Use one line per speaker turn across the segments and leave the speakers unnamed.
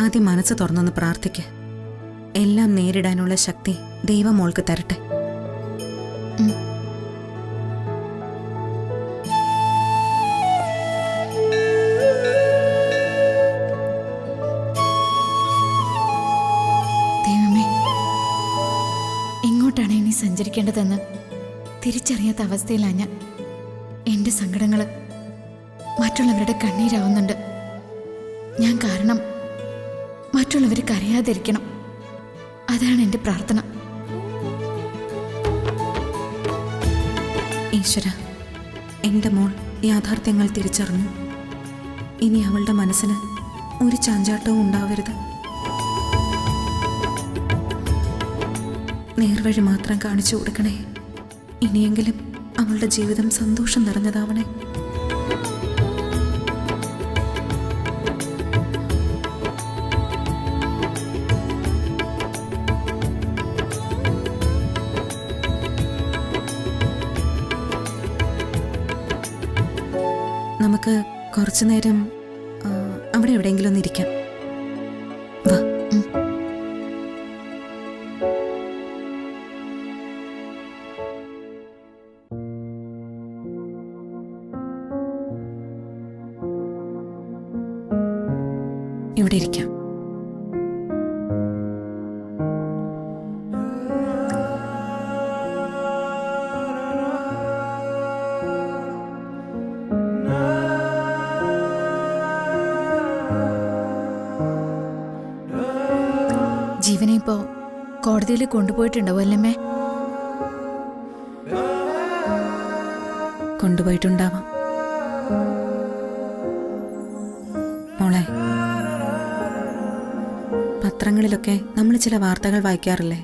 ആദ്യം മനസ്സ് തുറന്നൊന്ന് പ്രാർത്ഥിക്ക്. എല്ലാം നേരിടാനുള്ള ശക്തി ദൈവം മോൾക്ക് തരട്ടെ.
ദൈവമേ, എങ്ങോട്ടാണ് ഇനി സഞ്ചരിക്കേണ്ടതെന്ന് തിരിച്ചറിയാത്ത അവസ്ഥയിലാണ് ഞാൻ. എൻ്റെ സങ്കടങ്ങൾ മറ്റുള്ളവരുടെ കണ്ണീരാവുന്നുണ്ട്. ഞാൻ കാരണം മറ്റുള്ളവർ കരയാതിരിക്കണം. അതാണ് എൻ്റെ പ്രാർത്ഥന.
ഈശ്വര, എൻ്റെ മോൾ യാഥാർത്ഥ്യങ്ങൾ തിരിച്ചറിഞ്ഞു. ഇനി അവളുടെ മനസ്സിന് ഒരു ചാഞ്ചാട്ടവും ഉണ്ടാവരുത്. നേർവഴി മാത്രം കാണിച്ചു കൊടുക്കണേ. ഇനിയെങ്കിലും അവളുടെ ജീവിതം സന്തോഷം നിറഞ്ഞതാവണേ. നമുക്ക് കുറച്ചു നേരം അവിടെ എവിടെയെങ്കിലും ഒന്ന് ഇരിക്കാം. വാ. ഇവിടെ ഇരിക്കാം.
ജീവനെ ഇപ്പോ കോടതിയിൽ കൊണ്ടുപോയിട്ടുണ്ടാവും അല്ലമ്മേ?
കൊണ്ടുപോയിട്ടുണ്ടാവാം മോളെ. പത്രങ്ങളിലൊക്കെ നമ്മൾ ചില വാർത്തകൾ വായിക്കാറില്ലേ?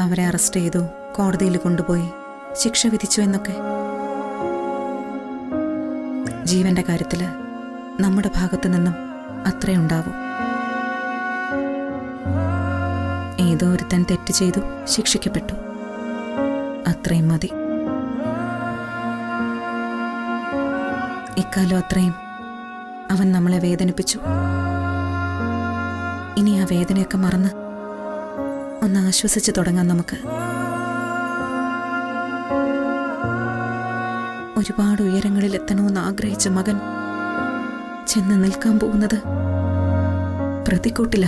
അവരെ അറസ്റ്റ് ചെയ്തു, കോടതിയിൽ കൊണ്ടുപോയി, ശിക്ഷ വിധിച്ചു എന്നൊക്കെ. ജീവന്റെ കാര്യത്തില് നമ്മുടെ ഭാഗത്തു നിന്നും അത്രയുണ്ടാവും. ഏതോ ഒരുത്തൻ തെറ്റ് ചെയ്തു, ശിക്ഷിക്കപ്പെട്ടു, അത്രയും മതി. ഇക്കാലം അത്രയും അവൻ നമ്മളെ വേദനിപ്പിച്ചു. ഇനി ആ വേദനയൊക്കെ മറന്ന് ഒന്ന് ആശ്വസിച്ച് തുടങ്ങാം നമുക്ക്. ഒരുപാട് ഉയരങ്ങളിൽ എത്തണമെന്ന് ആഗ്രഹിച്ച മകൻ ചെന്ന് നിൽക്കാൻ പോകുന്നത് പ്രതിക്കൂട്ടില.